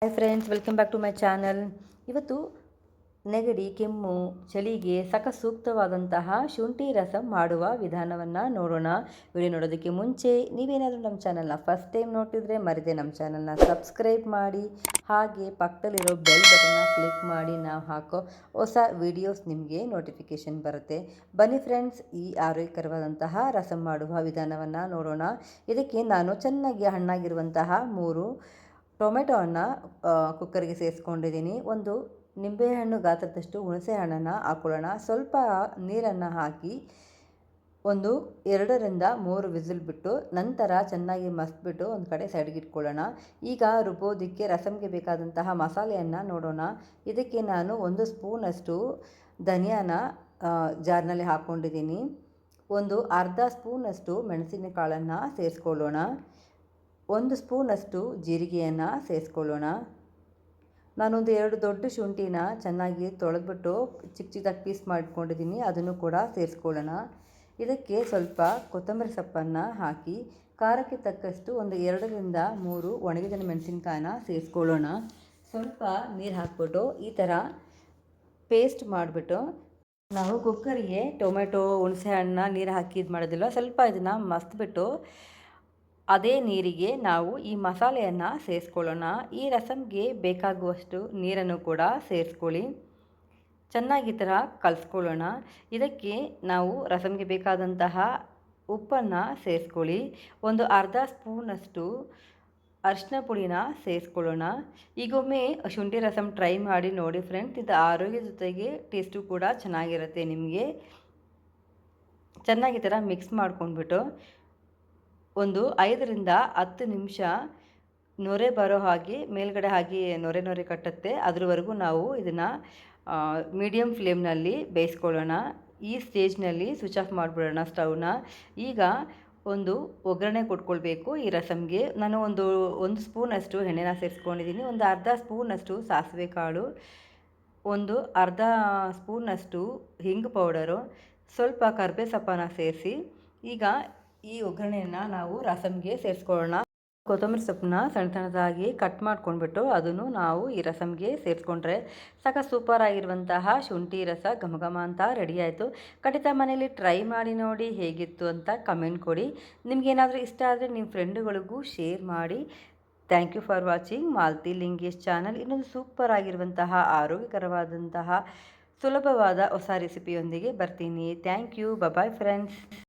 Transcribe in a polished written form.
Hi friends, welcome back to my channel. ಇವತ್ತು ನೆಗಡಿ, ಕೆಮ್ಮು, ಚಳಿಗೆ ಸೂಕ್ತವಾದಂತಹ ಶುಂಠಿ ರಸಂ ಮಾಡುವ ವಿಧಾನವನ್ನು ನೋಡೋಣ. ವಿಡಿಯೋ ನೋಡೋದಕ್ಕೆ ಮುಂಚೆ ನೀವೇನಾದರೂ ನಮ್ಮ ಚಾನಲ್ನ ಫಸ್ಟ್ ಟೈಮ್ ನೋಡ್ತಿದ್ರೆ ಮರಿದೆ ನಮ್ಮ ಚಾನಲ್ನ ಸಬ್ಸ್ಕ್ರೈಬ್ ಮಾಡಿ, ಹಾಗೆ ಪಕ್ಕದಲ್ಲಿರೋ ಬೆಲ್ ಬಟನ್ನ ಕ್ಲಿಕ್ ಮಾಡಿ. ನಾವು ಹಾಕೋ ಹೊಸ ವಿಡಿಯೋಸ್ ನಿಮಗೆ ನೋಟಿಫಿಕೇಷನ್ ಬರುತ್ತೆ. ಬನ್ನಿ ಫ್ರೆಂಡ್ಸ್, ಈ ಆರೋಗ್ಯಕರವಾದಂತಹ ರಸಂ ಮಾಡುವ ವಿಧಾನವನ್ನು ನೋಡೋಣ. ಇದಕ್ಕೆ ನಾನು ಚೆನ್ನಾಗಿ ಹಣ್ಣಾಗಿರುವಂತಹ 3 ಟೊಮೆಟೊವನ್ನು ಕುಕ್ಕರ್ಗೆ ಸೇರಿಸ್ಕೊಂಡಿದ್ದೀನಿ. ಒಂದು ನಿಂಬೆಹಣ್ಣು ಗಾತ್ರದಷ್ಟು ಹುಣಸೆ ಹಣ್ಣನ್ನು ಹಾಕ್ಕೊಳ್ಳೋಣ. ಸ್ವಲ್ಪ ನೀರನ್ನು ಹಾಕಿ ಒಂದು 2ರಿಂದ 3 ವಿಸಿಲ್ ಬಿಟ್ಟು ನಂತರ ಚೆನ್ನಾಗಿ ಮಸ್ಬಿಟ್ಟು ಒಂದು ಕಡೆ ಸೈಡ್ಗೆ ಇಟ್ಕೊಳ್ಳೋಣ. ಈಗ ರುಬ್ಬೋದಕ್ಕೆ ರಸಮ್ಗೆ ಬೇಕಾದಂತಹ ಮಸಾಲೆಯನ್ನು ನೋಡೋಣ. ಇದಕ್ಕೆ ನಾನು 1 ಸ್ಪೂನಷ್ಟು ಧನಿಯಾನ ಜಾರ್ನಲ್ಲಿ ಹಾಕ್ಕೊಂಡಿದ್ದೀನಿ. ಒಂದು ಅರ್ಧ ಸ್ಪೂನಷ್ಟು ಮೆಣಸಿನಕಾಳನ್ನು ಸೇರಿಸ್ಕೊಳ್ಳೋಣ. 1 ಸ್ಪೂನಷ್ಟು ಜೀರಿಗೆಯನ್ನು ಸೇರಿಸ್ಕೊಳ್ಳೋಣ. ನಾನೊಂದು 2 ದೊಡ್ಡ ಶುಂಠಿನ ಚೆನ್ನಾಗಿ ತೊಳೆದ್ಬಿಟ್ಟು ಚಿಕ್ಕದಾಗಿ ಪೀಸ್ ಮಾಡ್ಕೊಂಡಿದ್ದೀನಿ, ಅದನ್ನು ಕೂಡ ಸೇರಿಸ್ಕೊಳ್ಳೋಣ. ಇದಕ್ಕೆ ಸ್ವಲ್ಪ ಕೊತ್ತಂಬರಿ ಸೊಪ್ಪನ್ನು ಹಾಕಿ ಖಾರಕ್ಕೆ ತಕ್ಕಷ್ಟು ಒಂದು 2ರಿಂದ 3 ಒಣಗಿದ ಮೆಣಸಿನ್ಕಾಯಿನ ಸೇರಿಸ್ಕೊಳ್ಳೋಣ. ಸ್ವಲ್ಪ ನೀರು ಹಾಕ್ಬಿಟ್ಟು ಈ ಥರ ಪೇಸ್ಟ್ ಮಾಡಿಬಿಟ್ಟು ನಾವು ಕುಕ್ಕರಿಗೆ ಟೊಮೆಟೊ, ಹುಣಸೆ ಹಣ್ಣು ನೀರು ಹಾಕಿ ಇದು ಮಾಡೋದಿಲ್ಲ, ಸ್ವಲ್ಪ ಇದನ್ನು ಮಸ್ತ್ಬಿಟ್ಟು ಅದೇ ನೀರಿಗೆ ನಾವು ಈ ಮಸಾಲೆಯನ್ನು ಸೇರಿಸ್ಕೊಳ್ಳೋಣ. ಈ ರಸಮ್ಗೆ ಬೇಕಾಗುವಷ್ಟು ನೀರನ್ನು ಕೂಡ ಸೇರಿಸ್ಕೊಳ್ಳಿ. ಚೆನ್ನಾಗಿ ಈ ಥರ ಕಲಿಸ್ಕೊಳ್ಳೋಣ. ಇದಕ್ಕೆ ನಾವು ರಸಮ್ಗೆ ಬೇಕಾದಂತಹ ಉಪ್ಪನ್ನು ಸೇರಿಸ್ಕೊಳ್ಳಿ. ಒಂದು ಅರ್ಧ ಸ್ಪೂನಷ್ಟು ಅರಿಶಿನ ಪುಡಿನ ಸೇರಿಸ್ಕೊಳ್ಳೋಣ. ಈಗೊಮ್ಮೆ ಶುಂಠಿ ರಸಮ್ ಟ್ರೈ ಮಾಡಿ ನೋಡಿ ಫ್ರೆಂಡ್ಸ್, ಇದು ಆರೋಗ್ಯದ ಜೊತೆಗೆ ಟೇಸ್ಟು ಕೂಡ ಚೆನ್ನಾಗಿರುತ್ತೆ. ನಿಮಗೆ ಚೆನ್ನಾಗಿ ಈ ಥರ ಮಿಕ್ಸ್ ಮಾಡ್ಕೊಂಡ್ಬಿಟ್ಟು ಒಂದು 5ರಿಂದ 10 ನಿಮಿಷ ನೊರೆ ಬರೋ ಹಾಗೆ ಮೇಲ್ಗಡೆ ಹಾಗೆ ನೊರೆ ಕಟ್ಟುತ್ತೆ, ಅದ್ರವರೆಗೂ ನಾವು ಇದನ್ನು ಮೀಡಿಯಮ್ ಫ್ಲೇಮ್ನಲ್ಲಿ ಬೇಯಿಸ್ಕೊಳ್ಳೋಣ. ಈ ಸ್ಟೇಜ್ನಲ್ಲಿ ಸ್ವಿಚ್ ಆಫ್ ಮಾಡಿಬಿಡೋಣ ಸ್ಟವ್ನ. ಈಗ ಒಂದು ಒಗ್ಗರಣೆ ಕೊಟ್ಕೊಳ್ಬೇಕು ಈ ರಸಮ್ಗೆ. ನಾನು ಒಂದು ಸ್ಪೂನಷ್ಟು ಎಣ್ಣೆನ ಸೇರಿಸ್ಕೊಂಡಿದ್ದೀನಿ. ಒಂದು ಅರ್ಧ ಸ್ಪೂನಷ್ಟು ಸಾಸಿವೆ ಕಾಳು, ಒಂದು ಅರ್ಧ ಸ್ಪೂನಷ್ಟು ಹಿಂಗು ಪೌಡರು, ಸ್ವಲ್ಪ ಕರ್ಬೇ ಸೊಪ್ಪನ್ನು ಸೇರಿಸಿ ಈಗ ಈ ಒಗ್ಗರಣೆಯನ್ನು ನಾವು ರಸಮ್ಗೆ ಸೇರಿಸ್ಕೊಳ್ಳೋಣ. ಕೊತ್ತಂಬರಿ ಸೊಪ್ಪನ್ನ ಸಣ್ಣದಾಗಿ ಕಟ್ ಮಾಡ್ಕೊಂಡ್ಬಿಟ್ಟು ಅದನ್ನು ನಾವು ಈ ರಸಮ್ಗೆ ಸೇರಿಸ್ಕೊಂಡ್ರೆ ಸೂಪರ್ ಆಗಿರುವಂತಹ ಶುಂಠಿ ರಸ ಘಮ ಅಂತ ರೆಡಿ ಆಯಿತು. ಖಂಡಿತ ಮನೇಲಿ ಟ್ರೈ ಮಾಡಿ ನೋಡಿ, ಹೇಗಿತ್ತು ಅಂತ ಕಮೆಂಟ್ ಕೊಡಿ. ನಿಮಗೇನಾದರೂ ಇಷ್ಟ ಆದರೆ ನಿಮ್ಮ ಫ್ರೆಂಡುಗಳಿಗೂ ಶೇರ್ ಮಾಡಿ. Thank you for watching Malathi Lingesh channel. ಇನ್ನೊಂದು ಸೂಪರ್ ಆಗಿರುವಂತಹ ಆರೋಗ್ಯಕರವಾದಂತಹ ಸುಲಭವಾದ ಹೊಸ ರೆಸಿಪಿಯೊಂದಿಗೆ ಬರ್ತೀನಿ. Thank you. Bye friends.